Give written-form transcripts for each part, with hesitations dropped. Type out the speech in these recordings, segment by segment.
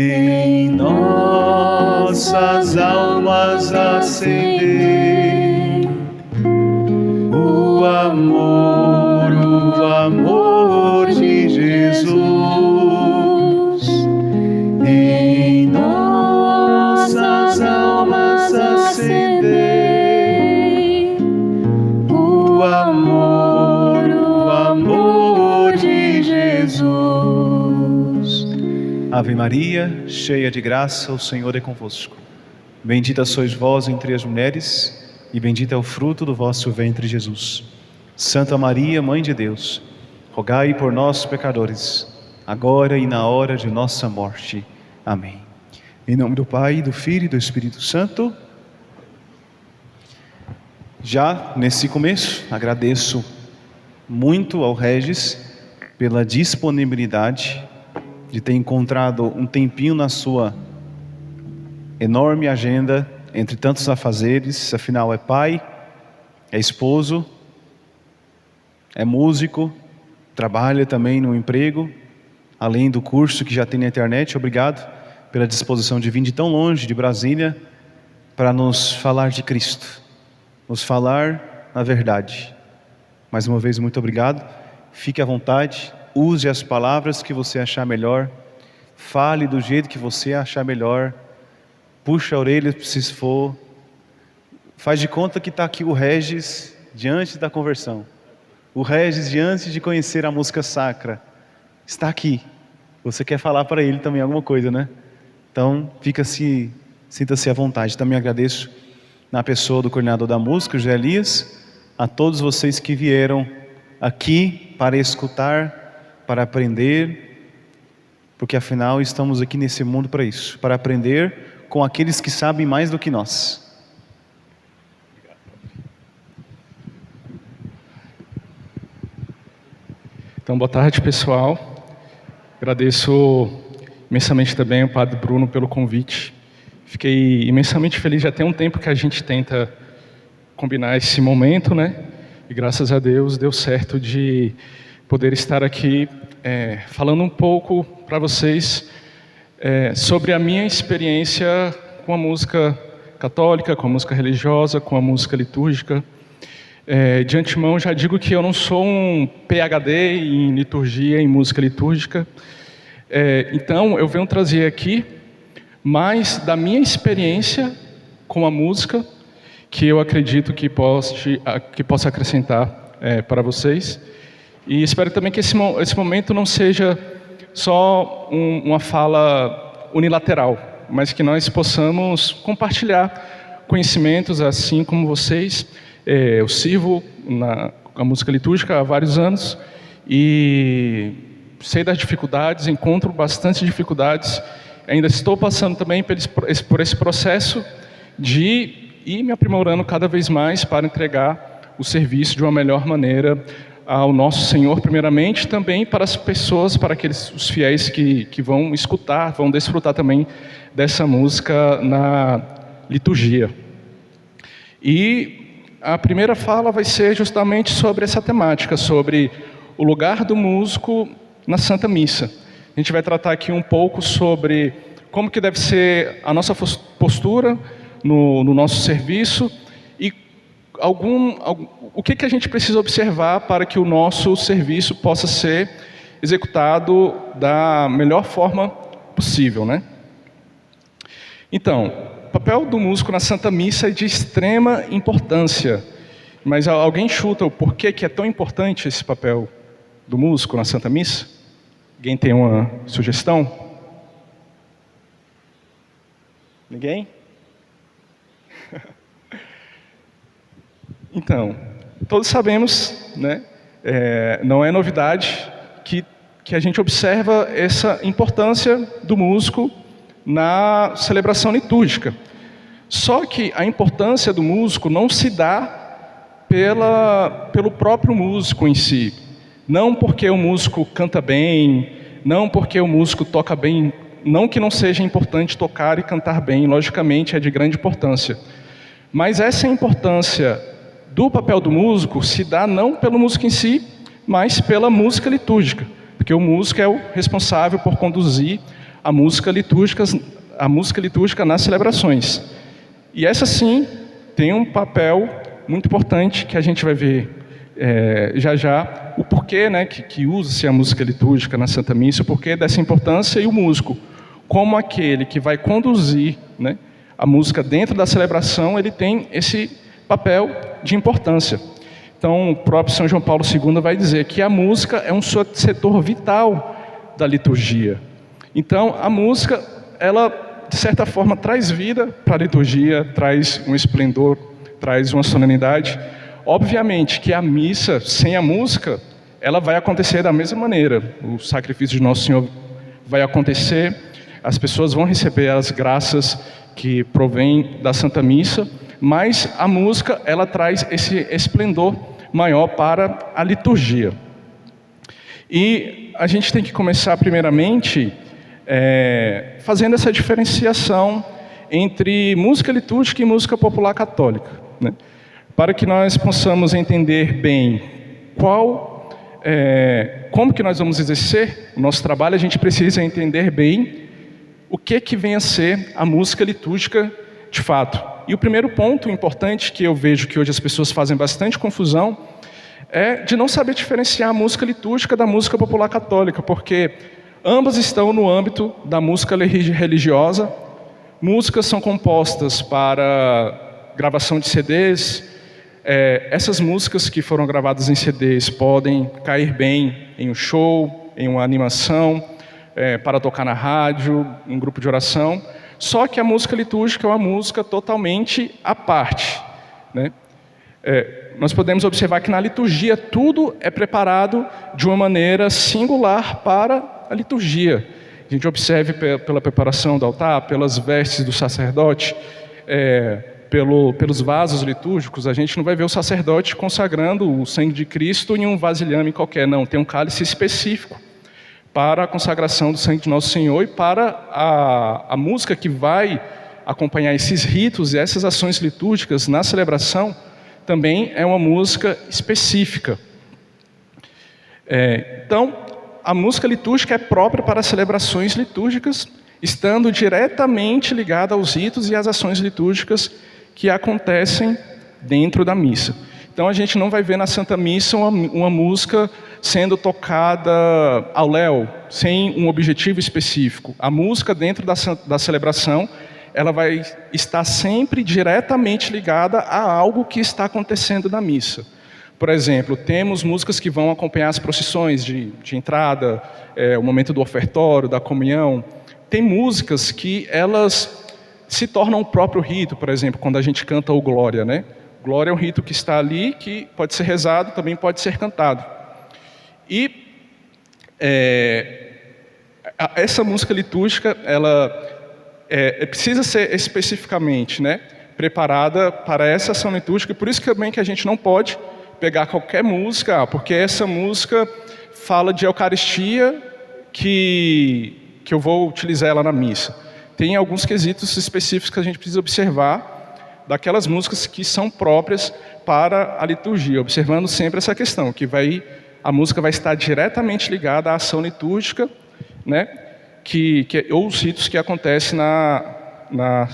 Em nossas almas acender o amor de Jesus. Em nossas almas acender o amor de Jesus. Ave Maria, cheia de graça, o Senhor é convosco. Bendita sois vós entre as mulheres, e bendito é o fruto do vosso ventre, Jesus. Santa Maria, Mãe de Deus, rogai por nós, pecadores, agora e na hora de nossa morte. Amém. Em nome do Pai, do Filho e do Espírito Santo. Já nesse começo, agradeço muito ao Regis pela disponibilidade de ter encontrado um tempinho na sua enorme agenda, entre tantos afazeres. Afinal é pai, é esposo, é músico, trabalha também no emprego, além do curso que já tem na internet. Obrigado pela disposição de vir de tão longe, de Brasília, para nos falar de Cristo, nos falar a verdade. Mais uma vez, muito obrigado. Fique à vontade. Use as palavras que você achar melhor. Fale do jeito que você achar melhor. Puxa a orelha se for. Faz de conta que está aqui o Regis diante da conversão. O Regis diante de conhecer a música sacra. Está aqui. Você quer falar para ele também alguma coisa, né? Então, sinta-se à vontade. Também agradeço na pessoa do coordenador da música, José Elias, a todos vocês que vieram aqui para escutar, para aprender, porque afinal estamos aqui nesse mundo para isso, para aprender com aqueles que sabem mais do que nós. Então, boa tarde, pessoal. Agradeço imensamente também ao Padre Bruno pelo convite. Fiquei imensamente feliz, já tem um tempo que a gente tenta combinar esse momento, né? E graças a Deus deu certo de poder estar aqui falando um pouco para vocês sobre a minha experiência com a música católica, com a música religiosa, com a música litúrgica. De antemão já digo que eu não sou um PhD em liturgia, em música litúrgica. Então eu venho trazer aqui mais da minha experiência com a música, que eu acredito que possa acrescentar para vocês. E espero também que esse momento não seja só uma fala unilateral, mas que nós possamos compartilhar conhecimentos, assim como vocês. Eu sirvo na música litúrgica há vários anos e sei das dificuldades, encontro bastante dificuldades. Ainda estou passando também por esse processo de ir me aprimorando cada vez mais para entregar o serviço de uma melhor maneira ao nosso Senhor, primeiramente, também para as pessoas, para os fiéis que vão escutar, vão desfrutar também dessa música na liturgia. E a primeira fala vai ser justamente sobre essa temática, sobre o lugar do músico na Santa Missa. A gente vai tratar aqui um pouco sobre como que deve ser a nossa postura no nosso serviço e o que a gente precisa observar para que o nosso serviço possa ser executado da melhor forma possível, né? Então, o papel do músico na Santa Missa é de extrema importância. Mas alguém chuta o porquê que é tão importante esse papel do músico na Santa Missa? Alguém tem uma sugestão? Ninguém? Então, todos sabemos, né, não é novidade que a gente observa essa importância do músico na celebração litúrgica. Só que a importância do músico não se dá pelo próprio músico em si. Não porque o músico canta bem, não porque o músico toca bem, não que não seja importante tocar e cantar bem, logicamente é de grande importância. Mas essa importância do papel do músico se dá não pelo músico em si, mas pela música litúrgica, porque o músico é o responsável por conduzir a música litúrgica nas celebrações. E essa sim tem um papel muito importante que a gente vai ver já já, o porquê, né, que usa-se a música litúrgica na Santa Missa, o porquê dessa importância, e o músico, como aquele que vai conduzir, né, a música dentro da celebração, ele tem esse papel de importância. Então, o próprio São João Paulo II vai dizer que a música é um setor vital da liturgia. Então, a música, ela, de certa forma, traz vida para a liturgia, traz um esplendor, traz uma solenidade. Obviamente que a missa, sem a música, ela vai acontecer da mesma maneira. O sacrifício de Nosso Senhor vai acontecer, as pessoas vão receber as graças que provêm da Santa Missa, mas a música, ela traz esse esplendor maior para a liturgia. E a gente tem que começar, primeiramente, fazendo essa diferenciação entre música litúrgica e música popular católica, né? Para que nós possamos entender bem como que nós vamos exercer o nosso trabalho, a gente precisa entender bem o que vem a ser a música litúrgica de fato. E o primeiro ponto importante que eu vejo que hoje as pessoas fazem bastante confusão é de não saber diferenciar a música litúrgica da música popular católica, porque ambas estão no âmbito da música religiosa. Músicas são compostas para gravação de CDs. Essas músicas que foram gravadas em CDs podem cair bem em um show, em uma animação, para tocar na rádio, em um grupo de oração. Só que a música litúrgica é uma música totalmente à parte, né? Nós podemos observar que na liturgia tudo é preparado de uma maneira singular para a liturgia. A gente observe pela preparação do altar, pelas vestes do sacerdote, pelos vasos litúrgicos. A gente não vai ver o sacerdote consagrando o sangue de Cristo em um vasilhame qualquer, não. Tem um cálice específico para a consagração do sangue de Nosso Senhor e para a música que vai acompanhar esses ritos e essas ações litúrgicas na celebração também é uma música específica. Então, a música litúrgica é própria para as celebrações litúrgicas, estando diretamente ligada aos ritos e às ações litúrgicas que acontecem dentro da missa. Então a gente não vai ver na Santa Missa uma música sendo tocada ao léu, sem um objetivo específico. A música dentro da celebração, ela vai estar sempre diretamente ligada a algo que está acontecendo na missa. Por exemplo, temos músicas que vão acompanhar as procissões de entrada, o momento do ofertório, da comunhão. Tem músicas que elas se tornam o próprio rito, por exemplo, quando a gente canta o Glória, né? Glória é um rito que está ali, que pode ser rezado, também pode ser cantado. E essa música litúrgica, ela precisa ser especificamente, né, preparada para essa ação litúrgica, e por isso também que a gente não pode pegar qualquer música, porque essa música fala de Eucaristia que eu vou utilizar ela na missa. Tem alguns quesitos específicos que a gente precisa observar daquelas músicas que são próprias para a liturgia, observando sempre essa questão, que a música vai estar diretamente ligada à ação litúrgica, né, ou os ritos que acontecem na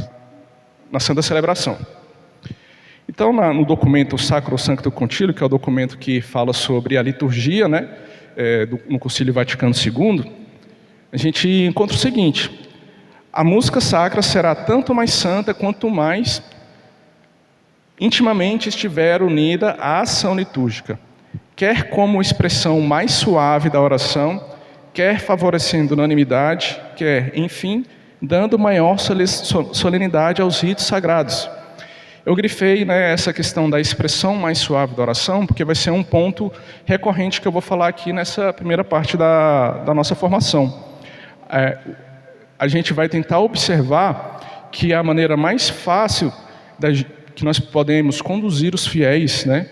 Santa Celebração. Então, no documento Sacro Sancto Concilio, que é o documento que fala sobre a liturgia, né, no Concílio Vaticano II, a gente encontra o seguinte: a música sacra será tanto mais santa quanto mais intimamente estiver unida à ação litúrgica, quer como expressão mais suave da oração, quer favorecendo unanimidade, quer, enfim, dando maior solenidade aos ritos sagrados. Eu grifei, né, essa questão da expressão mais suave da oração, porque vai ser um ponto recorrente que eu vou falar aqui nessa primeira parte da nossa formação. A gente vai tentar observar que a maneira mais fácil que nós podemos conduzir os fiéis, né,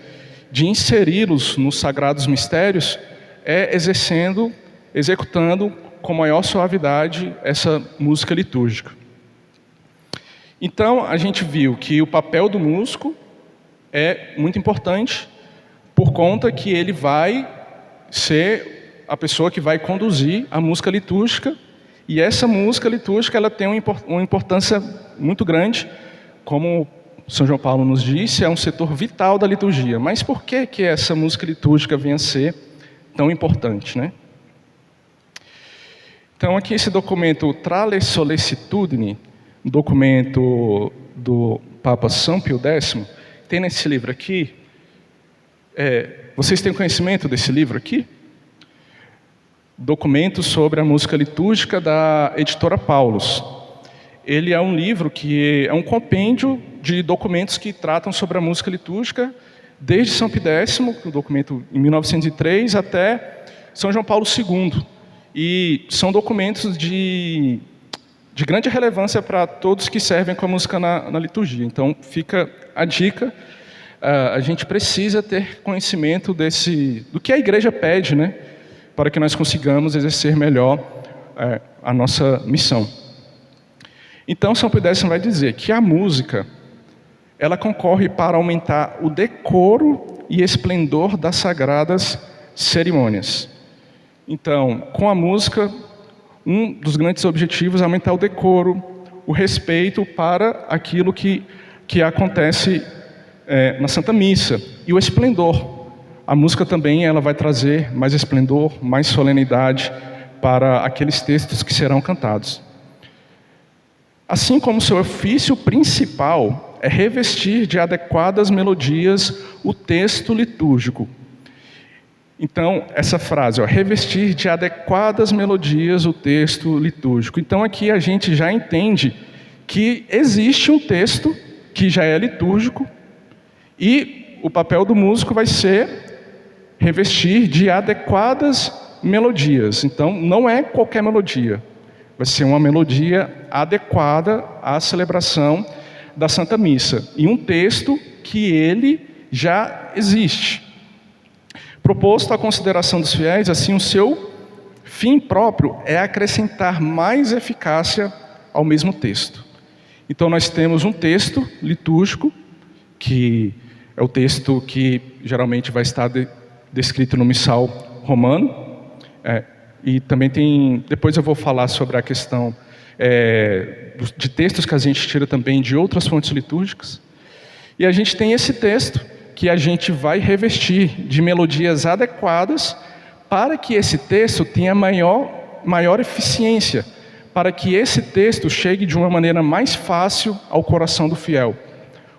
de inseri-los nos sagrados mistérios, é executando com maior suavidade essa música litúrgica. Então, a gente viu que o papel do músico é muito importante, por conta que ele vai ser a pessoa que vai conduzir a música litúrgica E essa música litúrgica ela tem uma importância muito grande, como São João Paulo nos disse, é um setor vital da liturgia. Mas por que essa música litúrgica vem a ser tão importante, né? Então aqui esse documento Tra le Sollecitudini, um documento do Papa São Pio X, tem nesse livro aqui, vocês têm conhecimento desse livro aqui? Documento sobre a música litúrgica da editora Paulus. Ele é um livro que é um compêndio de documentos que tratam sobre a música litúrgica desde São Pio X, o documento em 1903, até São João Paulo II. E são documentos de grande relevância para todos que servem com a música na liturgia. Então, fica a dica, a gente precisa ter conhecimento do que a igreja pede, né, para que nós consigamos exercer melhor a nossa missão. Então, São Pio X vai dizer que a música, ela concorre para aumentar o decoro e esplendor das sagradas cerimônias. Então, com a música, um dos grandes objetivos é aumentar o decoro, o respeito para aquilo que acontece na Santa Missa, e o esplendor. A música também ela vai trazer mais esplendor, mais solenidade para aqueles textos que serão cantados. Assim como seu ofício principal é revestir de adequadas melodias o texto litúrgico. Então, essa frase, revestir de adequadas melodias o texto litúrgico. Então, aqui a gente já entende que existe um texto que já é litúrgico e o papel do músico vai ser revestir de adequadas melodias. Então, não é qualquer melodia. Vai ser uma melodia adequada à celebração da Santa Missa. E um texto que ele já existe. Proposto à consideração dos fiéis, assim, o seu fim próprio é acrescentar mais eficácia ao mesmo texto. Então, nós temos um texto litúrgico, que é o texto que geralmente vai estar descrito no missal romano, e também tem, depois eu vou falar sobre a questão de textos que a gente tira também de outras fontes litúrgicas. E a gente tem esse texto que a gente vai revestir de melodias adequadas para que esse texto tenha maior eficiência, para que esse texto chegue de uma maneira mais fácil ao coração do fiel.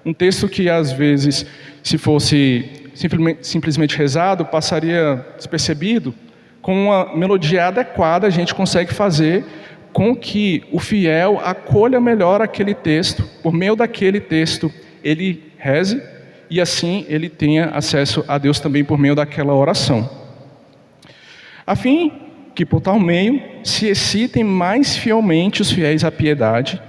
Um texto que, às vezes, se fosse simplesmente rezado, passaria despercebido. Com uma melodia adequada, a gente consegue fazer com que o fiel acolha melhor aquele texto, por meio daquele texto ele reze, e assim ele tenha acesso a Deus também por meio daquela oração. A fim que, por tal meio, se excitem mais fielmente os fiéis à piedade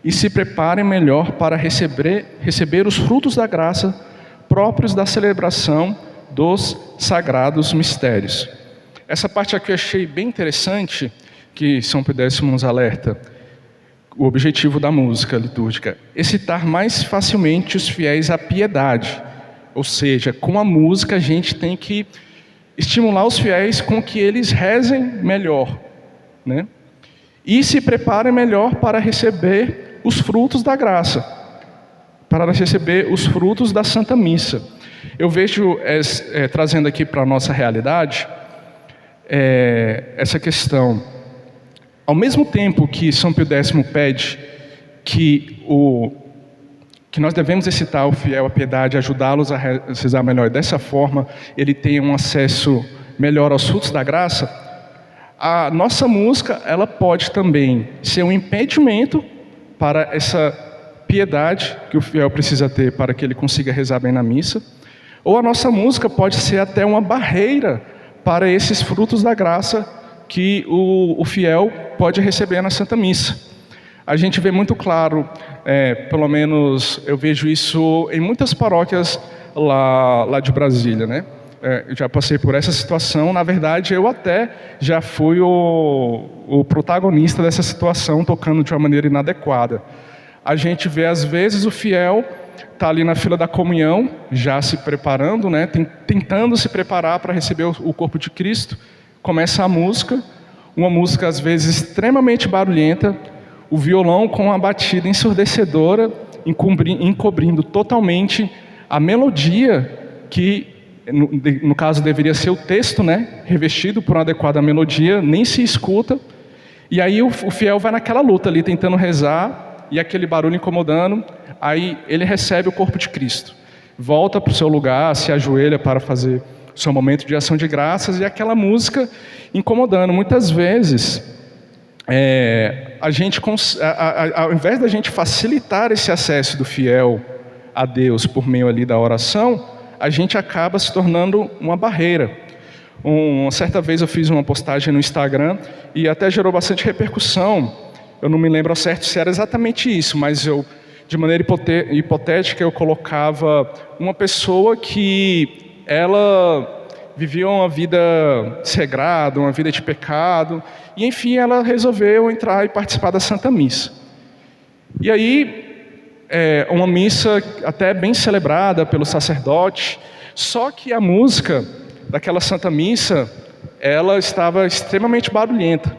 e se preparem melhor para receber os frutos da graça próprios da celebração dos sagrados mistérios. Essa parte aqui eu achei bem interessante, que São Pio X nos alerta. O objetivo da música litúrgica, excitar mais facilmente os fiéis à piedade. Ou seja, com a música a gente tem que estimular os fiéis com que eles rezem melhor, né? E se preparem melhor para receber os frutos da graça, para receber os frutos da Santa Missa. Eu vejo, trazendo aqui para a nossa realidade, essa questão. Ao mesmo tempo que São Pio X pede que nós devemos excitar o fiel à piedade, ajudá-los a rezar melhor, dessa forma ele tenha um acesso melhor aos frutos da graça, a nossa música ela pode também ser um impedimento para essa piedade que o fiel precisa ter para que ele consiga rezar bem na missa, ou a nossa música pode ser até uma barreira para esses frutos da graça que o fiel pode receber na Santa Missa. A gente vê muito claro, pelo menos eu vejo isso em muitas paróquias lá de Brasília, né? Eu já passei por essa situação, na verdade eu até já fui o protagonista dessa situação, tocando de uma maneira inadequada. A gente vê às vezes o fiel está ali na fila da comunhão, já se preparando, né? Tentando se preparar para receber o corpo de Cristo. Começa a música, uma música às vezes extremamente barulhenta, o violão com uma batida ensurdecedora, encobrindo totalmente a melodia que, no caso, deveria ser o texto, né? Revestido por uma adequada melodia, nem se escuta. E aí o fiel vai naquela luta ali, tentando rezar, e aquele barulho incomodando. Aí ele recebe o corpo de Cristo. Volta para o seu lugar, se ajoelha para fazer o seu momento de ação de graças, e aquela música incomodando. Muitas vezes, ao invés da gente facilitar esse acesso do fiel a Deus por meio ali da oração, a gente acaba se tornando uma barreira. Uma certa vez eu fiz uma postagem no Instagram e até gerou bastante repercussão. Eu não me lembro ao certo se era exatamente isso, mas eu, de maneira hipotética, eu colocava uma pessoa que ela vivia uma vida desregrada, uma vida de pecado, e enfim ela resolveu entrar e participar da Santa Missa. E aí, uma missa até bem celebrada pelo sacerdote, só que a música daquela Santa Missa, ela estava extremamente barulhenta.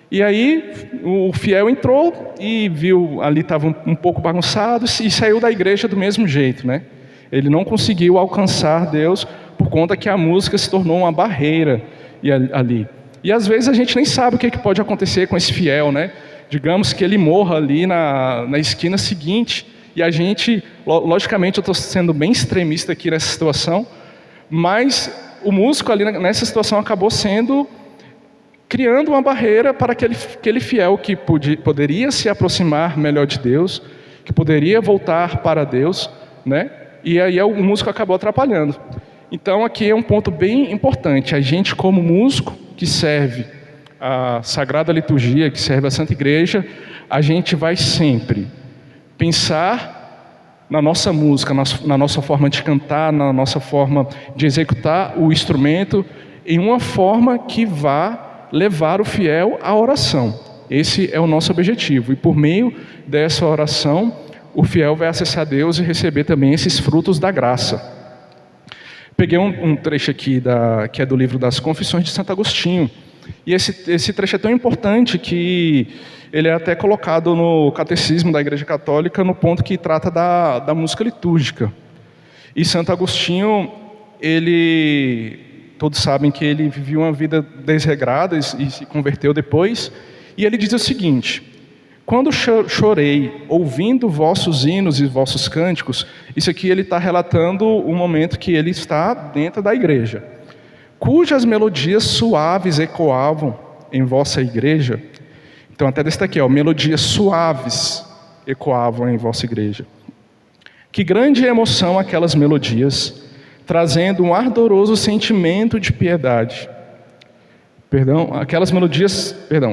E aí o fiel entrou e viu ali estava um pouco bagunçado e saiu da igreja do mesmo jeito, né? Ele não conseguiu alcançar Deus por conta que a música se tornou uma barreira ali. E às vezes a gente nem sabe o que pode acontecer com esse fiel, né? Digamos que ele morra ali na esquina seguinte e a gente, logicamente eu estou sendo bem extremista aqui nessa situação, mas o músico ali nessa situação acabou criando uma barreira para aquele fiel que poderia se aproximar melhor de Deus, que poderia voltar para Deus, né? E aí o músico acabou atrapalhando. Então aqui é um ponto bem importante. A gente, como músico que serve a Sagrada Liturgia, que serve a Santa Igreja, a gente vai sempre pensar na nossa música, na nossa forma de cantar, na nossa forma de executar o instrumento, em uma forma que vá levar o fiel à oração. Esse é o nosso objetivo. E por meio dessa oração, o fiel vai acessar Deus e receber também esses frutos da graça. Peguei um trecho aqui que é do livro das Confissões de Santo Agostinho. E esse trecho é tão importante que ele é até colocado no Catecismo da Igreja Católica no ponto que trata da música litúrgica. E Santo Agostinho, todos sabem que ele viveu uma vida desregrada e se converteu depois. E ele diz o seguinte: quando chorei ouvindo vossos hinos e vossos cânticos, isso aqui ele está relatando o momento que ele está dentro da igreja, cujas melodias suaves ecoavam em vossa igreja. Então até destaquei, melodias suaves ecoavam em vossa igreja. Que grande emoção aquelas melodias, trazendo um ardoroso sentimento de piedade.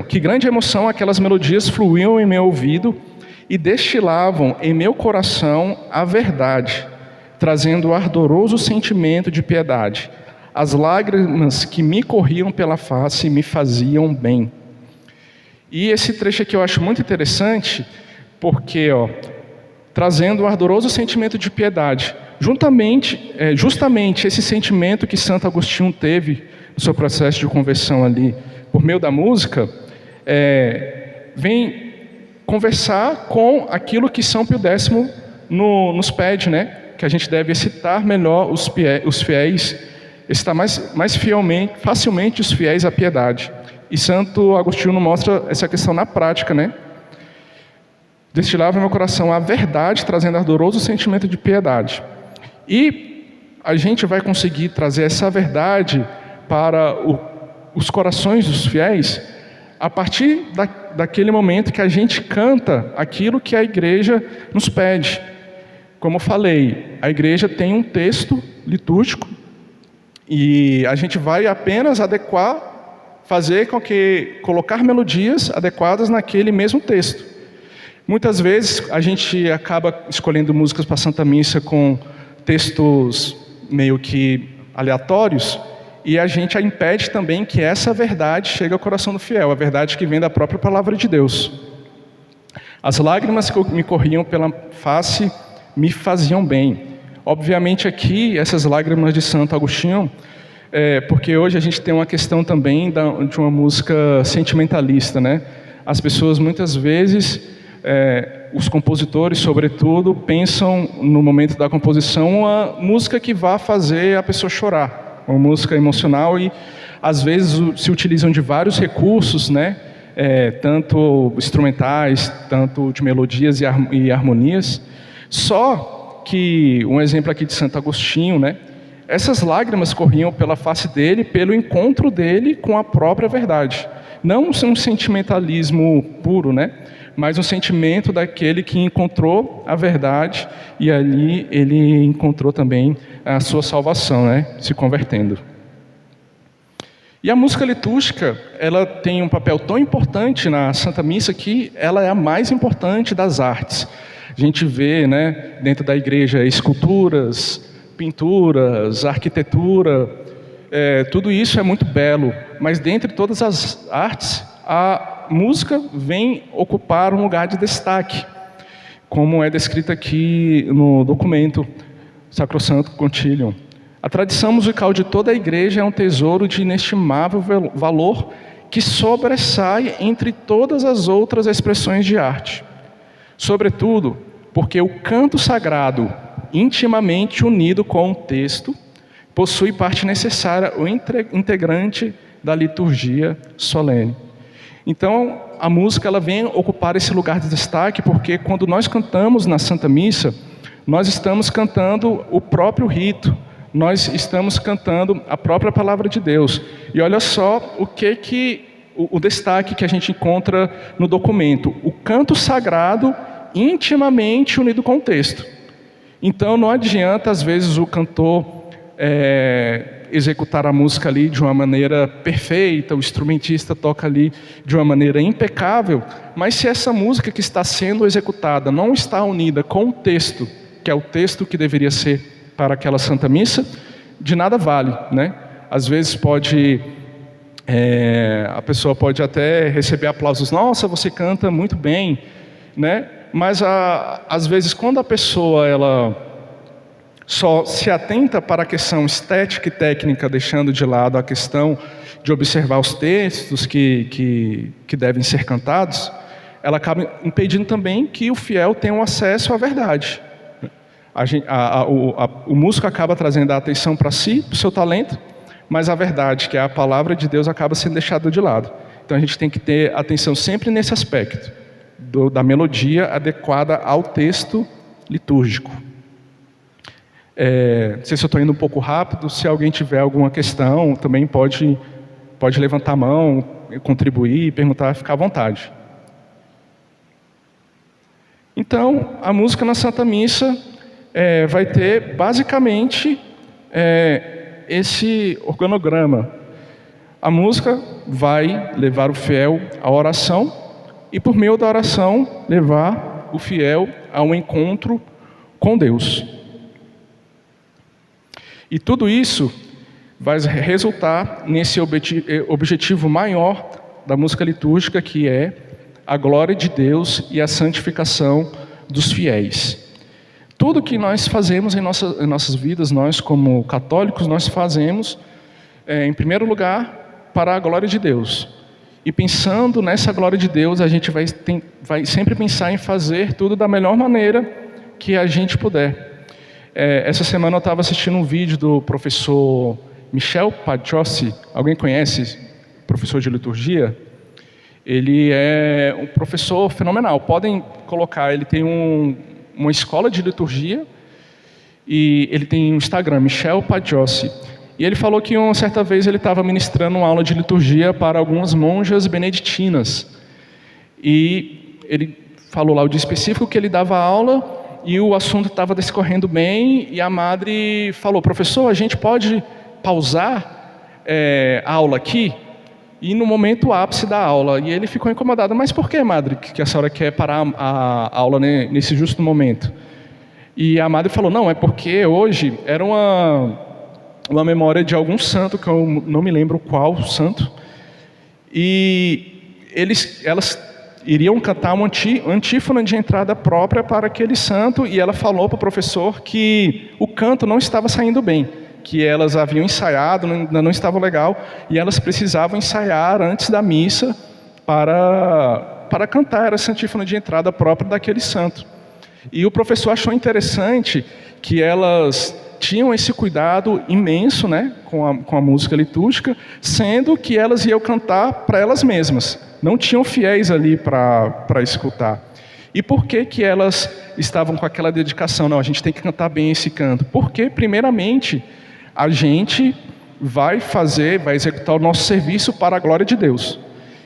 Que grande emoção aquelas melodias fluíam em meu ouvido e destilavam em meu coração a verdade, trazendo um ardoroso sentimento de piedade. As lágrimas que me corriam pela face me faziam bem. E esse trecho aqui eu acho muito interessante, porque, trazendo um ardoroso sentimento de piedade, justamente esse sentimento que Santo Agostinho teve no seu processo de conversão ali, por meio da música, vem conversar com aquilo que São Pio X nos pede, né? Que a gente deve excitar melhor os fiéis, excitar mais facilmente os fiéis à piedade. E Santo Agostinho mostra essa questão na prática, né? Destilava em meu coração a verdade, trazendo ardoroso sentimento de piedade. E a gente vai conseguir trazer essa verdade para os corações dos fiéis a partir daquele momento que a gente canta aquilo que a igreja nos pede. Como eu falei, a igreja tem um texto litúrgico e a gente vai apenas fazer com que colocar melodias adequadas naquele mesmo texto. Muitas vezes a gente acaba escolhendo músicas para a Santa Missa com textos meio que aleatórios e a gente impede também que essa verdade chegue ao coração do fiel, a verdade que vem da própria palavra de Deus. As lágrimas que me corriam pela face me faziam bem. Obviamente aqui, essas lágrimas de Santo Agostinho porque hoje a gente tem uma questão também de uma música sentimentalista, né? As pessoas muitas vezes, os compositores, sobretudo, pensam no momento da composição uma música que vá fazer a pessoa chorar, uma música emocional, e às vezes se utilizam de vários recursos, né? Tanto instrumentais, tanto de melodias e harmonias. Só que, um exemplo aqui de Santo Agostinho, né? Essas lágrimas corriam pela face dele, pelo encontro dele com a própria verdade. Não um sentimentalismo puro, né? Mas um sentimento daquele que encontrou a verdade e ali ele encontrou também a sua salvação, né? Se convertendo. E a música litúrgica, ela tem um papel tão importante na Santa Missa que ela é a mais importante das artes. A gente vê, né, dentro da igreja, esculturas, pinturas, arquitetura, tudo isso é muito belo, mas dentre todas as artes, a música vem ocupar um lugar de destaque, como é descrito aqui no documento Sacrosanto Concilium. A tradição musical de toda a igreja é um tesouro de inestimável valor que sobressai entre todas as outras expressões de arte. Sobretudo, porque o canto sagrado, intimamente unido com o texto, possui parte necessária ou integrante da liturgia solene. Então, a música ela vem ocupar esse lugar de destaque, porque quando nós cantamos na Santa Missa, nós estamos cantando o próprio rito, nós estamos cantando a própria palavra de Deus. E olha só o destaque que a gente encontra no documento: o canto sagrado intimamente unido com o texto. Então não adianta às vezes o cantor executar a música ali de uma maneira perfeita, o instrumentista toca ali de uma maneira impecável, mas se essa música que está sendo executada não está unida com o texto, que é o texto que deveria ser para aquela Santa Missa, de nada vale, né? Às vezes a pessoa pode até receber aplausos, nossa, você canta muito bem, né? Mas às vezes quando a pessoa ela só se atenta para a questão estética e técnica, deixando de lado a questão de observar os textos que devem ser cantados, ela acaba impedindo também que o fiel tenha um acesso à verdade. O músico acaba trazendo a atenção para si, para o seu talento, mas a verdade, que é a palavra de Deus, acaba sendo deixada de lado. Então a gente tem que ter atenção sempre nesse aspecto, da melodia adequada ao texto litúrgico. Não sei se eu estou indo um pouco rápido, se alguém tiver alguma questão, também pode levantar a mão, contribuir, perguntar, ficar à vontade. Então, a música na Santa Missa vai ter basicamente esse organograma. A música vai levar o fiel à oração e, por meio da oração, levar o fiel a um encontro com Deus. E tudo isso vai resultar nesse objetivo maior da música litúrgica, que é a glória de Deus e a santificação dos fiéis. Tudo que nós fazemos em nossas vidas, nós como católicos, nós fazemos, em primeiro lugar, para a glória de Deus. E pensando nessa glória de Deus, a gente vai sempre pensar em fazer tudo da melhor maneira que a gente puder. Essa semana eu estava assistindo um vídeo do professor Michel Paciossi. Alguém conhece? Professor de liturgia? Ele é um professor fenomenal. Podem colocar, ele tem uma escola de liturgia e ele tem um Instagram, Michel Paciossi. E ele falou que uma certa vez ele estava ministrando uma aula de liturgia para algumas monjas beneditinas. E ele falou lá o dia específico que ele dava aula e o assunto estava discorrendo bem, e a madre falou: professor, a gente pode pausar a aula aqui? E no momento ápice da aula, e ele ficou incomodado: mas por que, madre, que a senhora quer parar a aula nesse justo momento? E a madre falou: não, é porque hoje era uma memória de algum santo, que eu não me lembro qual santo, e elas iriam cantar uma antífona de entrada própria para aquele santo, e ela falou para o professor que o canto não estava saindo bem, que elas haviam ensaiado, ainda não estava legal, e elas precisavam ensaiar antes da missa para cantar, era a antífona de entrada própria daquele santo. E o professor achou interessante que elas tinham esse cuidado imenso, né, com a música litúrgica, sendo que elas iam cantar para elas mesmas, não tinham fiéis ali para escutar. E por que elas estavam com aquela dedicação? Não, a gente tem que cantar bem esse canto. Porque, primeiramente, a gente vai executar o nosso serviço para a glória de Deus.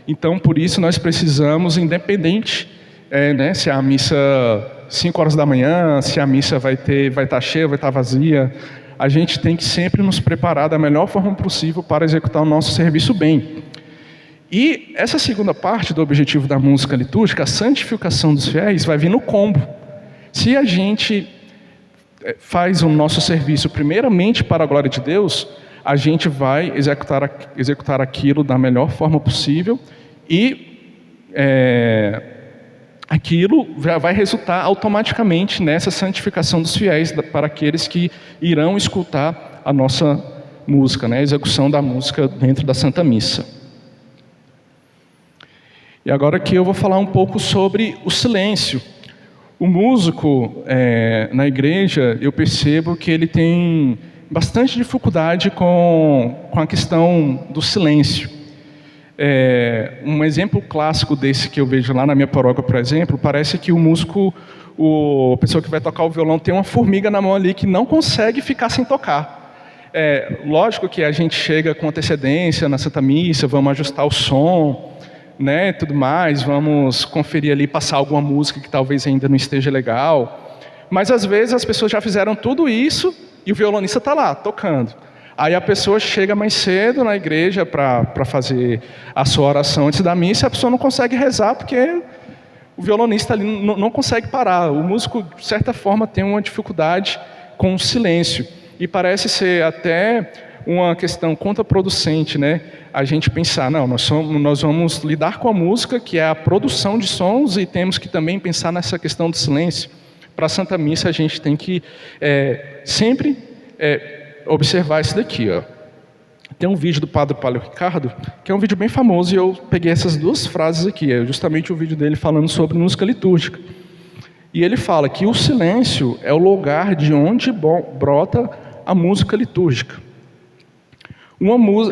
Então, por isso, nós precisamos, independente, né, se a missa 5 horas da manhã, se a missa vai estar cheia, vai estar vazia, a gente tem que sempre nos preparar da melhor forma possível para executar o nosso serviço bem. E essa segunda parte do objetivo da música litúrgica, a santificação dos fiéis, vai vir no combo. Se a gente faz o nosso serviço primeiramente para a glória de Deus, a gente vai executar aquilo da melhor forma possível e aquilo vai resultar automaticamente nessa santificação dos fiéis para aqueles que irão escutar a nossa música, né, a execução da música dentro da Santa Missa. E agora aqui eu vou falar um pouco sobre o silêncio. O músico na igreja, eu percebo que ele tem bastante dificuldade com a questão do silêncio. Um exemplo clássico desse que eu vejo lá na minha paróquia, por exemplo, parece que o músico, a pessoa que vai tocar o violão, tem uma formiga na mão ali que não consegue ficar sem tocar. Lógico que a gente chega com antecedência na Santa Missa, vamos ajustar o som, né, tudo mais, vamos conferir ali, passar alguma música que talvez ainda não esteja legal, mas às vezes as pessoas já fizeram tudo isso e o violonista está lá, tocando. Aí a pessoa chega mais cedo na igreja para fazer a sua oração antes da missa, e a pessoa não consegue rezar porque o violonista ali não consegue parar. O músico, de certa forma, tem uma dificuldade com o silêncio, e parece ser até uma questão contraproducente, né? A gente pensar, não, nós vamos lidar com a música, que é a produção de sons, e temos que também pensar nessa questão do silêncio. Para a Santa Missa, a gente tem que sempre observar isso daqui, ó. Tem um vídeo do Padre Paulo Ricardo, que é um vídeo bem famoso, e eu peguei essas duas frases aqui, é justamente o vídeo dele falando sobre música litúrgica. E ele fala que o silêncio é o lugar de onde brota a música litúrgica.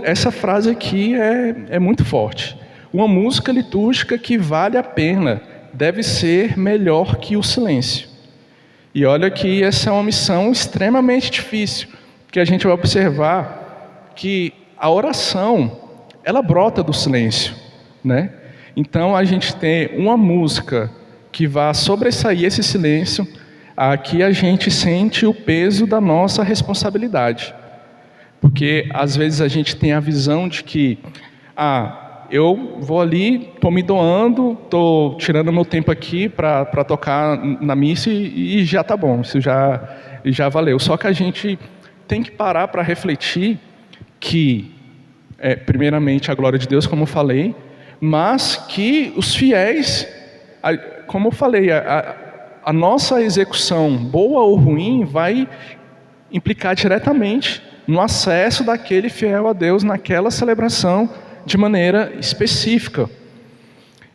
Essa frase aqui é muito forte. Uma música litúrgica que vale a pena deve ser melhor que o silêncio. E olha que essa é uma missão extremamente difícil, porque a gente vai observar que a oração, ela brota do silêncio, né? Então a gente tem uma música que vai sobressair esse silêncio, aqui a gente sente o peso da nossa responsabilidade. Porque às vezes a gente tem a visão de que eu vou ali, estou me doando, estou tirando meu tempo aqui para tocar na missa e já está bom, isso já valeu. Só que a gente tem que parar para refletir que, primeiramente, a glória de Deus, como eu falei, mas que os fiéis, como eu falei, a nossa execução, boa ou ruim, vai implicar diretamente no acesso daquele fiel a Deus naquela celebração de maneira específica.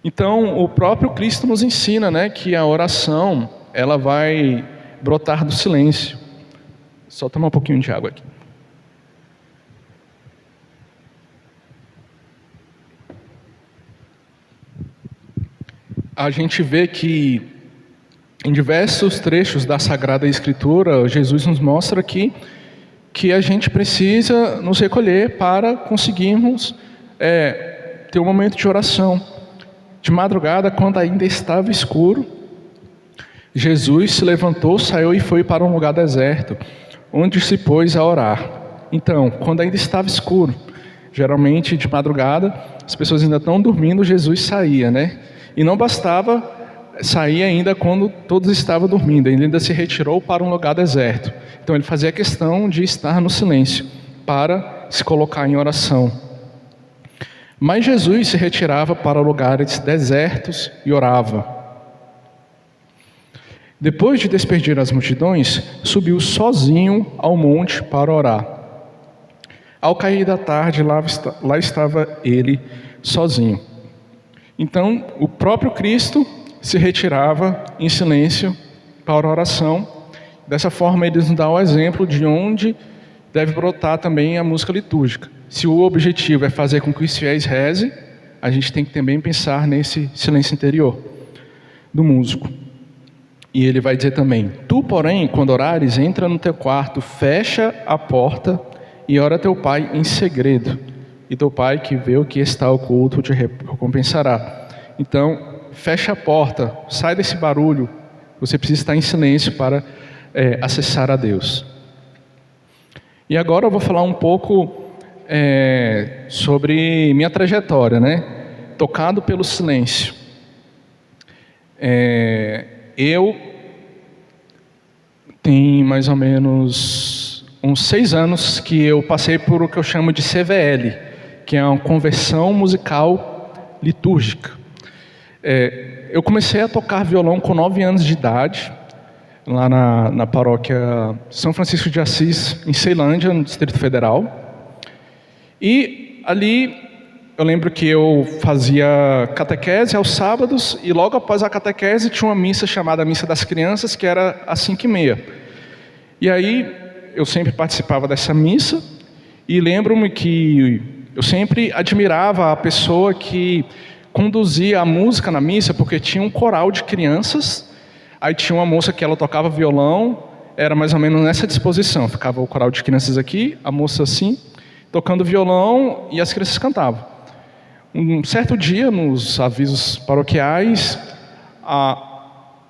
Então, o próprio Cristo nos ensina, né, que a oração, ela vai brotar do silêncio. Só tomar um pouquinho de água aqui. A gente vê que em diversos trechos da Sagrada Escritura, Jesus nos mostra que a gente precisa nos recolher para conseguirmos ter um momento de oração. De madrugada, quando ainda estava escuro, Jesus se levantou, saiu e foi para um lugar deserto, onde se pôs a orar. Então, quando ainda estava escuro, geralmente de madrugada, as pessoas ainda estão dormindo, Jesus saía, né? E não bastava sair ainda quando todos estavam dormindo, ele ainda se retirou para um lugar deserto. Então ele fazia questão de estar no silêncio, para se colocar em oração. Mas Jesus se retirava para lugares desertos e orava. Depois de despedir as multidões, subiu sozinho ao monte para orar. Ao cair da tarde, lá estava ele sozinho. Então, o próprio Cristo se retirava em silêncio para a oração. Dessa forma, ele nos dá o exemplo de onde deve brotar também a música litúrgica. Se o objetivo é fazer com que os fiéis rezem, a gente tem que também pensar nesse silêncio interior do músico. E ele vai dizer também: tu, porém, quando orares, entra no teu quarto, fecha a porta e ora a teu pai em segredo. E teu pai, que vê o que está oculto, te recompensará. Então, fecha a porta, sai desse barulho. Você precisa estar em silêncio para acessar a Deus. E agora eu vou falar um pouco sobre minha trajetória, né? Tocado pelo silêncio. Eu tenho mais ou menos uns 6 anos que eu passei por o que eu chamo de CVL, que é uma conversão musical litúrgica. Eu comecei a tocar violão com 9 anos de idade, lá na paróquia São Francisco de Assis, em Ceilândia, no Distrito Federal. E ali eu lembro que eu fazia catequese aos sábados, e logo após a catequese tinha uma missa chamada Missa das Crianças, que era às 5h30. E aí eu sempre participava dessa missa, e lembro-me que eu sempre admirava a pessoa que conduzia a música na missa, porque tinha um coral de crianças, aí tinha uma moça que ela tocava violão, era mais ou menos nessa disposição, ficava o coral de crianças aqui, a moça assim, tocando violão, e as crianças cantavam. Um certo dia, nos avisos paroquiais,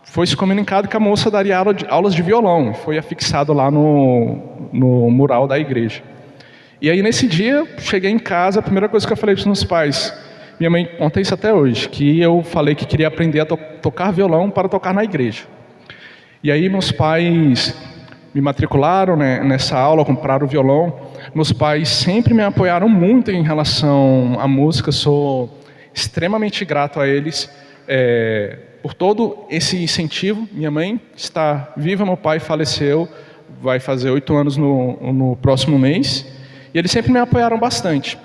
foi-se comunicado que a moça daria aulas de violão, foi afixado lá no mural da igreja. E aí nesse dia, cheguei em casa, a primeira coisa que eu falei para os meus pais, minha mãe conta isso até hoje, que eu falei que queria aprender a tocar violão para tocar na igreja. E aí meus pais me matricularam, né, nessa aula, compraram o violão. Meus pais sempre me apoiaram muito em relação à música, sou extremamente grato a eles por todo esse incentivo. Minha mãe está viva, meu pai faleceu, vai fazer 8 anos no próximo mês, e eles sempre me apoiaram bastante.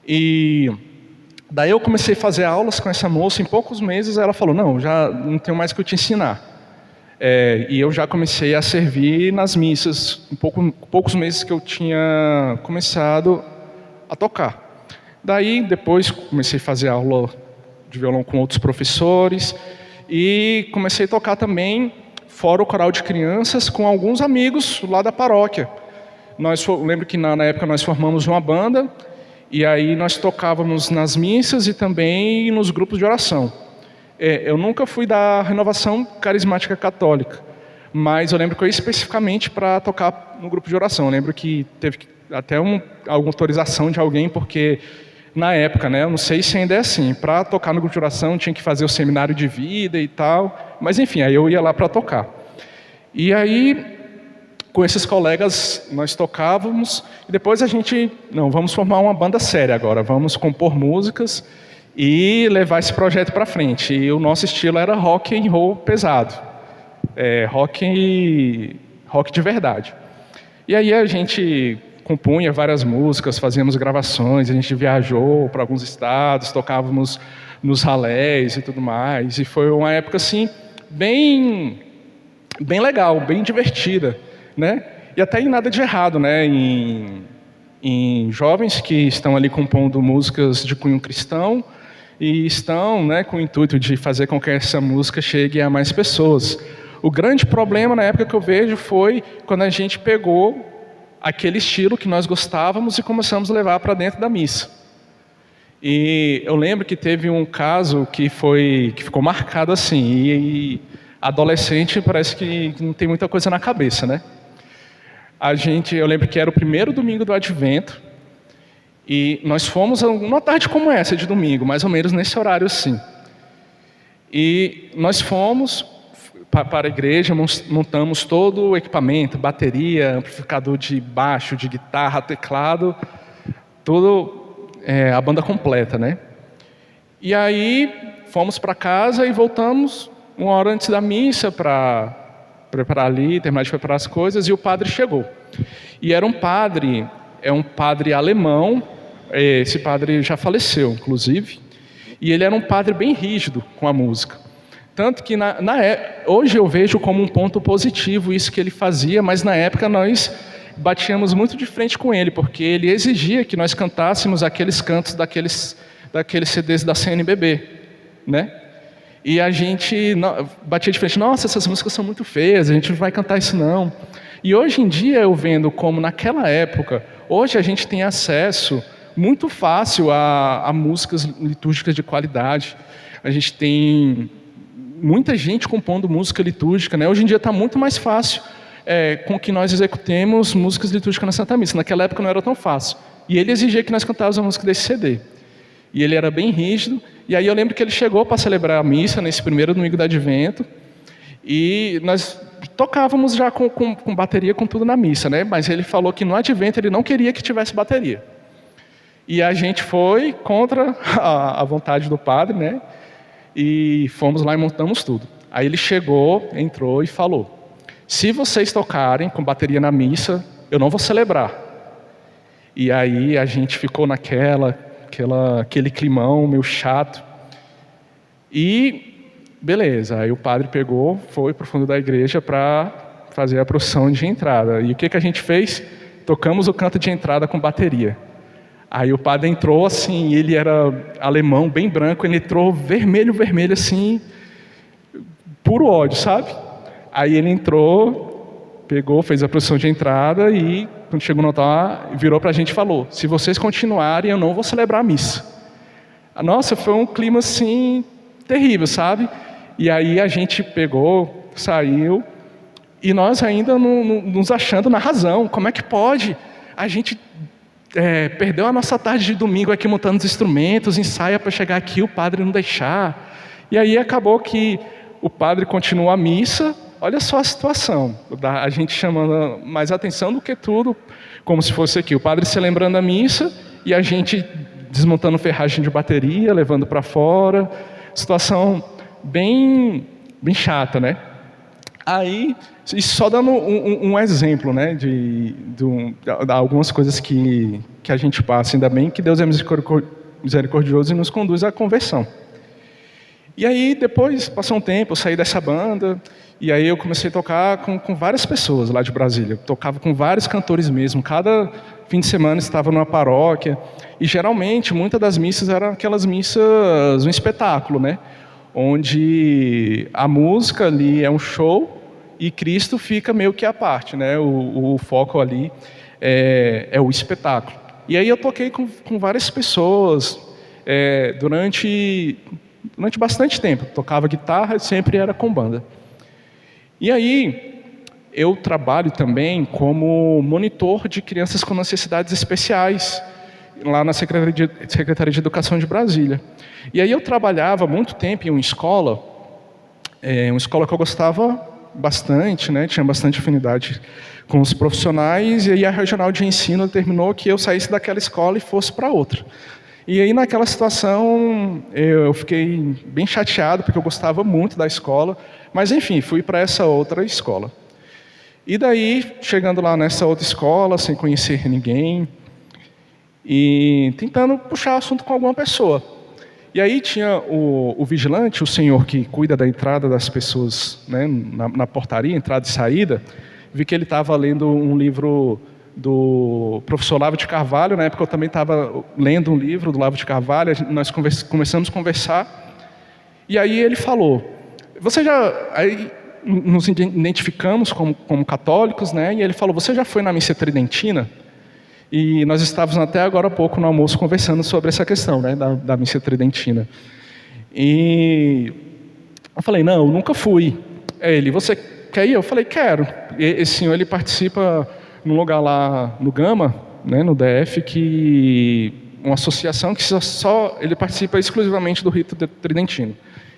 E daí eu comecei a fazer aulas com essa moça, em poucos meses ela falou: não, já não tenho mais o que eu te ensinar. E eu já comecei a servir nas missas, poucos meses que eu tinha começado a tocar. Daí, depois, comecei a fazer aula de violão com outros professores e comecei a tocar também, fora o coral de crianças, com alguns amigos lá da paróquia. Lembro que na época nós formamos uma banda e aí nós tocávamos nas missas e também nos grupos de oração. Eu nunca fui da Renovação Carismática Católica, mas eu lembro que eu ia especificamente para tocar no grupo de oração. Eu lembro que teve até alguma autorização de alguém, porque na época, né, eu não sei se ainda é assim, para tocar no grupo de oração tinha que fazer o seminário de vida e tal, mas enfim, aí eu ia lá para tocar. E aí, com esses colegas, nós tocávamos, e depois a gente, não, vamos formar uma banda séria agora, vamos compor músicas e levar esse projeto para frente. E o nosso estilo era rock and roll pesado, rock de verdade. E aí a gente compunha várias músicas, fazíamos gravações, a gente viajou para alguns estados, tocávamos nos ralés e tudo mais. E foi uma época assim bem legal, bem divertida, né? E até em nada de errado, né? Em jovens que estão ali compondo músicas de cunho cristão, e estão, né, com o intuito de fazer com que essa música chegue a mais pessoas. O grande problema na época que eu vejo foi quando a gente pegou aquele estilo que nós gostávamos e começamos a levar para dentro da missa. E eu lembro que teve um caso que ficou marcado assim, e adolescente parece que não tem muita coisa na cabeça, né? Eu lembro que era o primeiro domingo do Advento, e nós fomos numa tarde como essa de domingo, mais ou menos nesse horário assim. E nós fomos para a igreja, montamos todo o equipamento, bateria, amplificador de baixo, de guitarra, teclado, tudo, a banda completa, né? E aí fomos para casa e voltamos 1 hora antes da missa para preparar ali, terminar de preparar as coisas, e o padre chegou. E era um padre é um padre alemão. Esse padre já faleceu, inclusive, e ele era um padre bem rígido com a música. Tanto que hoje eu vejo como um ponto positivo isso que ele fazia, mas na época nós batíamos muito de frente com ele, porque ele exigia que nós cantássemos aqueles cantos daqueles CDs da CNBB, né? E a gente batia de frente, nossa, essas músicas são muito feias, a gente não vai cantar isso não. E hoje em dia eu vendo como naquela época, hoje a gente tem acesso muito fácil a músicas litúrgicas de qualidade. A gente tem muita gente compondo música litúrgica, né? Hoje em dia está muito mais fácil com que nós executemos músicas litúrgicas na Santa Missa. Naquela época não era tão fácil. E ele exigia que nós cantávamos a música desse CD. E ele era bem rígido. E aí eu lembro que ele chegou para celebrar a missa nesse primeiro domingo do Advento. E nós tocávamos já com bateria, com tudo na missa, né? Mas ele falou que no Advento ele não queria que tivesse bateria. E a gente foi contra a vontade do padre, né? E fomos lá e montamos tudo. Aí ele chegou, entrou e falou: se vocês tocarem com bateria na missa, eu não vou celebrar. E aí a gente ficou aquele climão meio chato. E beleza, aí o padre pegou, foi para o fundo da igreja para fazer a procissão de entrada. E o que a gente fez? Tocamos o canto de entrada com bateria. Aí o padre entrou assim, ele era alemão, bem branco, ele entrou vermelho, assim, puro ódio, sabe? Aí ele entrou, pegou, fez a procissão de entrada e, quando chegou no altar, virou pra gente e falou: se vocês continuarem, eu não vou celebrar a missa. Nossa, foi um clima assim, terrível, sabe? E aí a gente pegou, saiu, e nós ainda nos achando na razão. Como é que pode? A gente perdeu a nossa tarde de domingo aqui montando os instrumentos, ensaia para chegar aqui, o padre não deixar. E aí acabou que o padre continuou a missa. Olha só a situação, a gente chamando mais atenção do que tudo, como se fosse aqui, o padre se lembrando da missa e a gente desmontando ferragem de bateria, levando para fora. Situação bem chata, né? Aí, isso só dando um exemplo, né, de algumas coisas que a gente passa. Ainda bem que Deus é misericordioso e nos conduz à conversão. E aí, depois, passou um tempo, eu saí dessa banda, e aí eu comecei a tocar com várias pessoas lá de Brasília. Eu tocava com vários cantores mesmo. Cada fim de semana estava numa paróquia. E, geralmente, muitas das missas eram aquelas missas, um espetáculo, né? Onde a música ali é um show e Cristo fica meio que à parte, né? O foco ali é o espetáculo. E aí eu toquei com várias pessoas durante bastante tempo. Tocava guitarra e sempre era com banda. E aí eu trabalho também como monitor de crianças com necessidades especiais lá na Secretaria de Educação de Brasília. E aí eu trabalhava muito tempo em uma escola que eu gostava bastante, né? Tinha bastante afinidade com os profissionais, e aí a regional de ensino determinou que eu saísse daquela escola e fosse para outra. E aí naquela situação eu fiquei bem chateado, porque eu gostava muito da escola, mas enfim, fui para essa outra escola. E daí, chegando lá nessa outra escola, sem conhecer ninguém, e tentando puxar assunto com alguma pessoa. E aí tinha o vigilante, o senhor que cuida da entrada das pessoas, né, na portaria, entrada e saída. Vi que ele estava lendo um livro do professor Olavo de Carvalho. Na época eu também estava lendo um livro do Olavo de Carvalho. Nós começamos a conversar. E aí ele falou, aí nos identificamos como católicos, né? E ele falou: você já foi na missa tridentina? E nós estávamos até agora há pouco no almoço conversando sobre essa questão, né, da missa tridentina. E eu falei: não, eu nunca fui. Ele: você quer ir? Eu falei: quero. E esse senhor, ele participa num lugar lá no Gama, né, no DF, uma associação que ele participa exclusivamente do rito tridentino.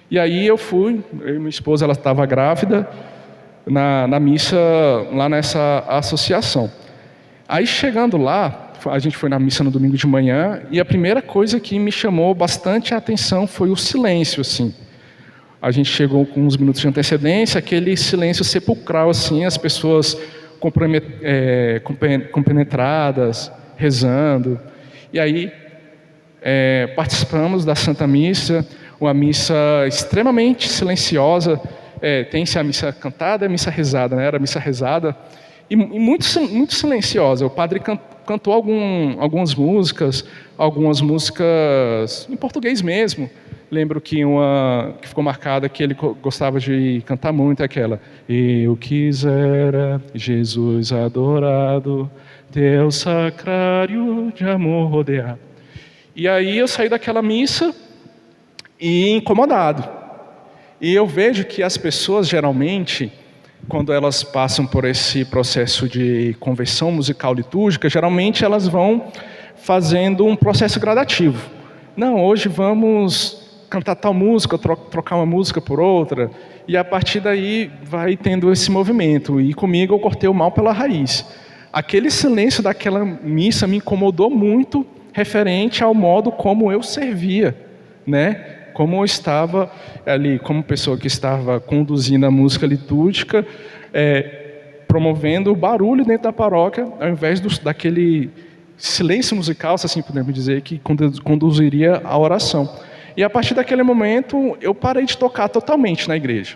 E aí eu fui, eu e minha esposa, ela estava grávida, na missa lá nessa associação. Aí chegando lá, a gente foi na missa no domingo de manhã, e a primeira coisa que me chamou bastante a atenção foi o silêncio, assim. A gente chegou com uns minutos de antecedência, aquele silêncio sepulcral, assim, as pessoas compenetradas, rezando. E aí participamos da Santa Missa, uma missa extremamente silenciosa. Tem-se a missa cantada e a missa rezada, né? Era a missa rezada e muito silenciosa. O padre cantou algumas músicas em português mesmo. Lembro que uma que ficou marcada, que ele gostava de cantar muito, é aquela: Eu quisera, Jesus adorado, teu sacrário de amor rodear. E aí eu saí daquela missa e incomodado. E eu vejo que as pessoas, geralmente, quando elas passam por esse processo de conversão musical litúrgica, geralmente elas vão fazendo um processo gradativo. Não, hoje vamos cantar tal música, trocar uma música por outra, e a partir daí vai tendo esse movimento. E comigo eu cortei o mal pela raiz. Aquele silêncio daquela missa me incomodou muito, referente ao modo como eu servia, né? Como eu estava ali, como pessoa que estava conduzindo a música litúrgica, promovendo o barulho dentro da paróquia, ao invés daquele silêncio musical, se assim podemos dizer, que conduziria a oração. E a partir daquele momento, eu parei de tocar totalmente na igreja.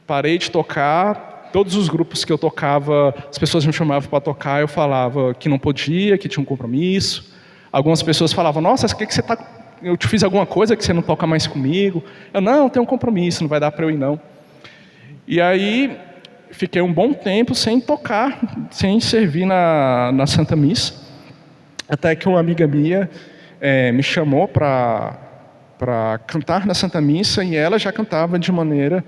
Parei de tocar, todos os grupos que eu tocava, as pessoas me chamavam para tocar, eu falava que não podia, que tinha um compromisso. Algumas pessoas falavam: nossa, o que você está... eu te fiz alguma coisa que você não toca mais comigo? Eu: não, tenho um compromisso, não vai dar para eu ir não. E aí, fiquei um bom tempo sem tocar, sem servir na Santa Missa, até que uma amiga minha me chamou para cantar na Santa Missa, e ela já cantava de maneira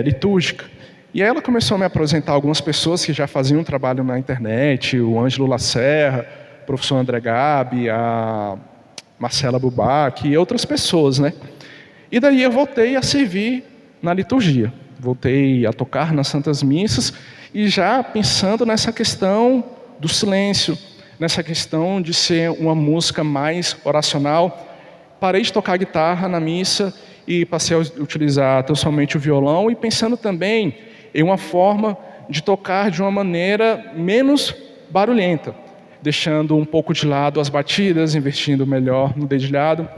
litúrgica. E aí ela começou a me apresentar algumas pessoas que já faziam trabalho na internet: o Ângelo Lacerra, o professor André Gabi, a Marcela Bubac e outras pessoas, né? E daí eu voltei a servir na liturgia, voltei a tocar nas Santas Missas, e já pensando nessa questão do silêncio, nessa questão de ser uma música mais oracional. Parei de tocar guitarra na missa e passei a utilizar tão somente o violão, e pensando também em uma forma de tocar de uma maneira menos barulhenta, deixando um pouco de lado as batidas, investindo melhor no dedilhado.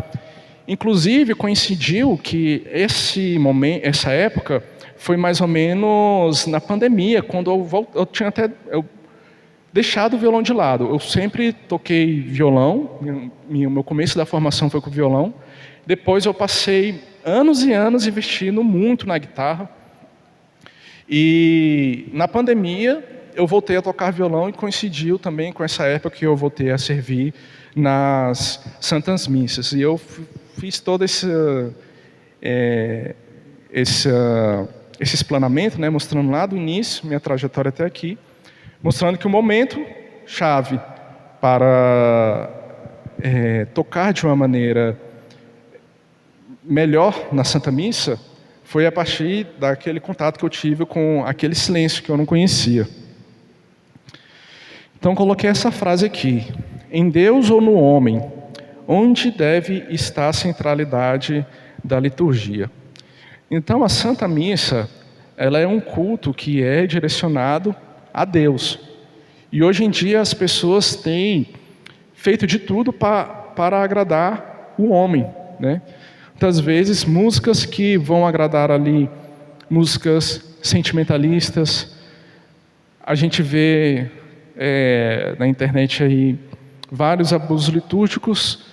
Inclusive, coincidiu que essa época foi mais ou menos na pandemia, quando eu tinha até deixado o violão de lado. Eu sempre toquei violão, o meu começo da formação foi com violão. Depois eu passei anos e anos investindo muito na guitarra. E na pandemia eu voltei a tocar violão, e coincidiu também com essa época que eu voltei a servir nas Santas Missas. E eu fiz todo esse explanamento, né, mostrando lá do início, minha trajetória até aqui, mostrando que o momento chave para tocar de uma maneira melhor na Santa Missa foi a partir daquele contato que eu tive com aquele silêncio que eu não conhecia. Então coloquei essa frase aqui: em Deus ou no homem, onde deve estar a centralidade da liturgia? Então a Santa Missa, ela é um culto que é direcionado a Deus. E hoje em dia as pessoas têm feito de tudo para agradar o homem, né? Muitas vezes músicas que vão agradar ali, músicas sentimentalistas. A gente vê na internet aí vários abusos litúrgicos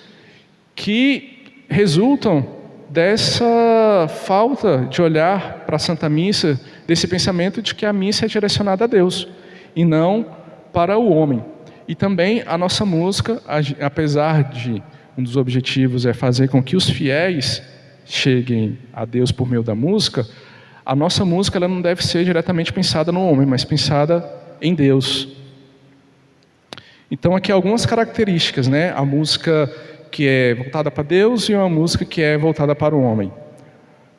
que resultam dessa falta de olhar para a Santa Missa, desse pensamento de que a missa é direcionada a Deus e não para o homem. E também a nossa música, apesar de um dos objetivos é fazer com que os fiéis cheguem a Deus por meio da música, a nossa música ela não deve ser diretamente pensada no homem, mas pensada em Deus. Então aqui algumas características, né? A música que é voltada para Deus e uma música que é voltada para o homem.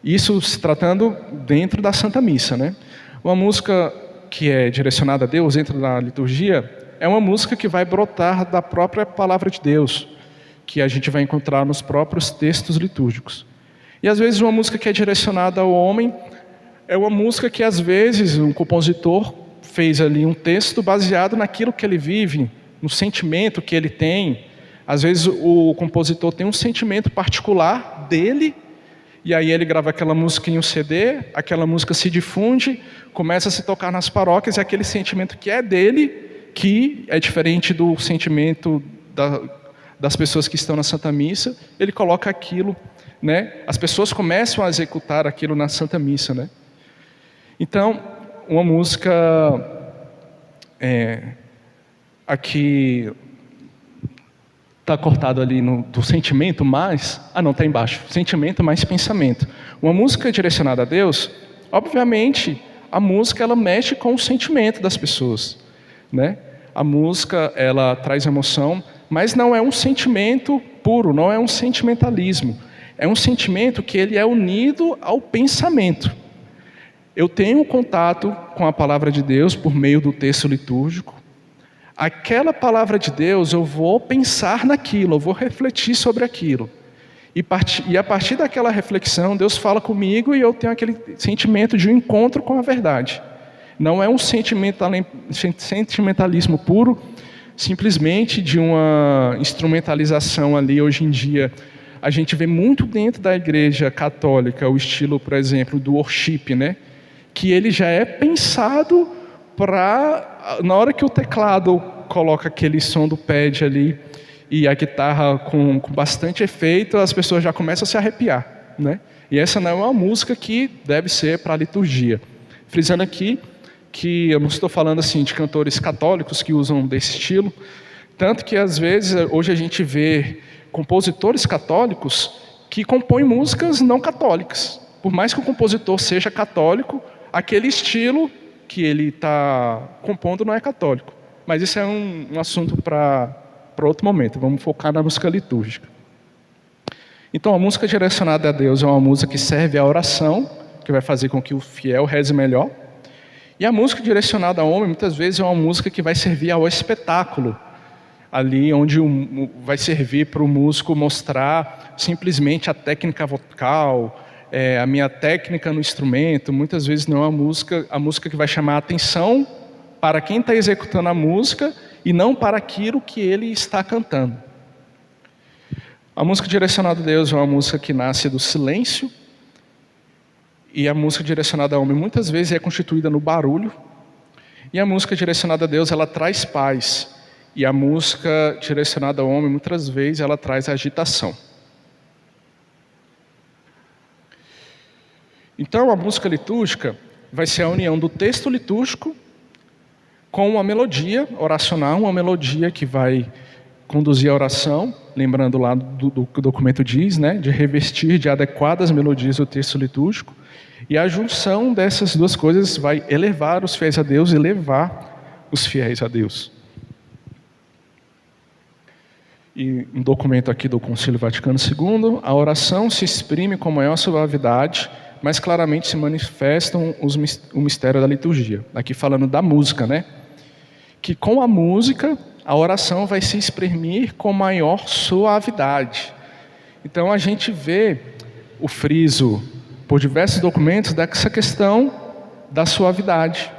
Isso se tratando dentro da Santa Missa, né? Uma música que é direcionada a Deus dentro da liturgia é uma música que vai brotar da própria palavra de Deus, que a gente vai encontrar nos próprios textos litúrgicos. E às vezes uma música que é direcionada ao homem é uma música que às vezes um compositor fez ali um texto baseado naquilo que ele vive no sentimento que ele tem. Às vezes o compositor tem um sentimento particular dele, e aí ele grava aquela música em um CD, aquela música se difunde, começa a se tocar nas paróquias, e aquele sentimento que é dele, que é diferente do sentimento das pessoas que estão na Santa Missa, ele coloca aquilo, né? As pessoas começam a executar aquilo na Santa Missa, né? Então, uma música aqui está cortado ali do sentimento mais... Ah, não, está embaixo. Sentimento mais pensamento. Uma música direcionada a Deus, obviamente, a música ela mexe com o sentimento das pessoas, né? A música ela traz emoção, mas não é um sentimento puro, não é um sentimentalismo. É um sentimento que ele é unido ao pensamento. Eu tenho contato com a palavra de Deus por meio do texto litúrgico. Aquela palavra de Deus, eu vou pensar naquilo, eu vou refletir sobre aquilo. E a partir daquela reflexão, Deus fala comigo e eu tenho aquele sentimento de um encontro com a verdade. Não é um sentimentalismo puro, simplesmente de uma instrumentalização ali. Hoje em dia, a gente vê muito dentro da Igreja Católica o estilo, por exemplo, do worship, né? Que ele já é pensado para, na hora que o teclado coloca aquele som do pad ali e a guitarra com bastante efeito, as pessoas já começam a se arrepiar, né? E essa não é uma música que deve ser para a liturgia. Frisando aqui que eu não estou falando assim de cantores católicos que usam desse estilo, tanto que às vezes hoje a gente vê compositores católicos que compõem músicas não católicas. Por mais que o compositor seja católico, aquele estilo que ele está compondo não é católico. Mas isso é um assunto para outro momento. Vamos focar na música litúrgica. Então, a música direcionada a Deus é uma música que serve à oração, que vai fazer com que o fiel reze melhor. E a música direcionada ao homem, muitas vezes, é uma música que vai servir ao espetáculo. Ali onde vai servir para o músico mostrar simplesmente a técnica vocal, a minha técnica no instrumento. Muitas vezes não é a música que vai chamar a atenção para quem está executando a música e não para aquilo que ele está cantando. A música direcionada a Deus é uma música que nasce do silêncio, e a música direcionada ao homem muitas vezes é constituída no barulho, e a música direcionada a Deus ela traz paz, e a música direcionada ao homem muitas vezes ela traz agitação. Então, a música litúrgica vai ser a união do texto litúrgico com uma melodia oracional, uma melodia que vai conduzir a oração, lembrando lá do que o documento diz, né, de revestir de adequadas melodias o texto litúrgico, e a junção dessas duas coisas vai elevar os fiéis a Deus e levar os fiéis a Deus. E um documento aqui do Concílio Vaticano II, a oração se exprime com maior suavidade, mas claramente se manifestam o mistério da liturgia. Aqui falando da música, né? Que com a música, a oração vai se exprimir com maior suavidade. Então a gente vê o friso por diversos documentos dessa questão da suavidade.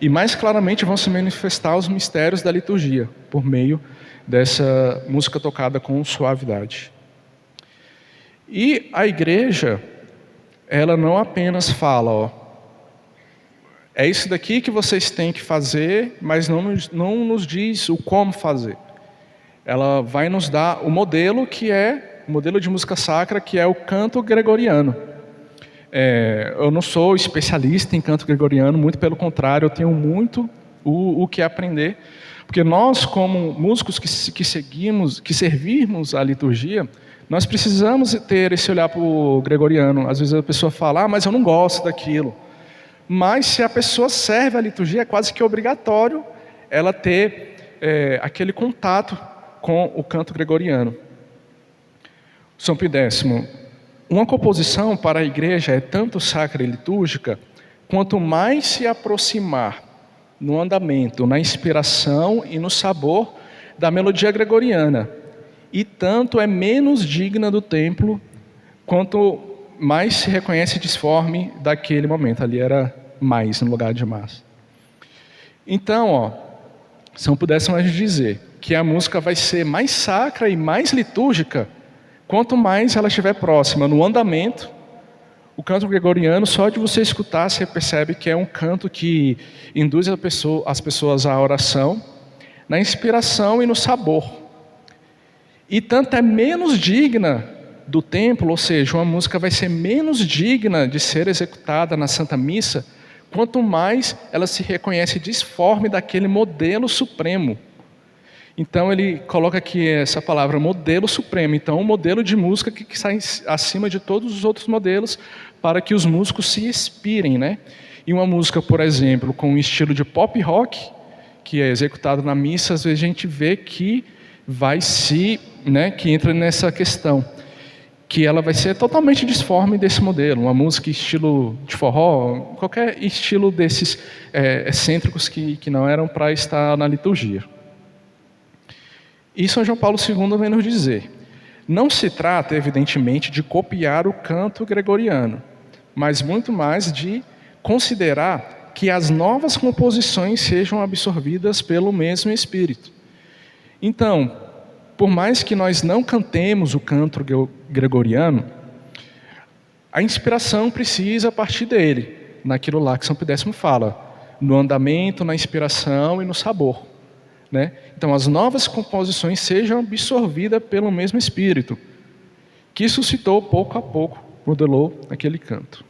E mais claramente vão se manifestar os mistérios da liturgia, por meio dessa música tocada com suavidade. E a igreja, ela não apenas fala, é isso daqui que vocês têm que fazer, mas não nos diz o como fazer. Ela vai nos dar o modelo que é, o modelo de música sacra, que é o canto gregoriano. Eu não sou especialista em canto gregoriano, muito pelo contrário, eu tenho muito o que aprender, porque nós, como músicos que servirmos a liturgia, nós precisamos ter esse olhar para o gregoriano. Às vezes a pessoa fala, mas eu não gosto daquilo. Mas se a pessoa serve a liturgia, é quase que obrigatório ela ter aquele contato com o canto gregoriano. São Pio X, uma composição para a igreja é tanto sacra e litúrgica, quanto mais se aproximar no andamento, na inspiração e no sabor da melodia gregoriana, e tanto é menos digna do templo, quanto mais se reconhece disforme daquele momento. Ali era mais no lugar de mais. Então, Se não pudesse mais dizer que a música vai ser mais sacra e mais litúrgica, quanto mais ela estiver próxima no andamento. O canto gregoriano, só de você escutar, você percebe que é um canto que induz as pessoas à oração, na inspiração e no sabor. E tanto é menos digna do templo, ou seja, uma música vai ser menos digna de ser executada na Santa Missa, quanto mais ela se reconhece disforme daquele modelo supremo. Então ele coloca aqui essa palavra modelo supremo. Então um modelo de música que sai acima de todos os outros modelos para que os músicos se inspirem, né? E uma música, por exemplo, com um estilo de pop rock, que é executado na missa, às vezes a gente vê que que entra nessa questão, que ela vai ser totalmente disforme desse modelo. Uma música estilo de forró, qualquer estilo desses excêntricos que não eram para estar na liturgia. E São João Paulo II vem nos dizer: não se trata, evidentemente, de copiar o canto gregoriano, mas muito mais de considerar que as novas composições sejam absorvidas pelo mesmo Espírito. Então, por mais que nós não cantemos o canto gregoriano, a inspiração precisa partir dele, naquilo lá que São Pio X fala, no andamento, na inspiração e no sabor, né? Então, as novas composições sejam absorvidas pelo mesmo Espírito, que suscitou pouco a pouco, modelou aquele canto.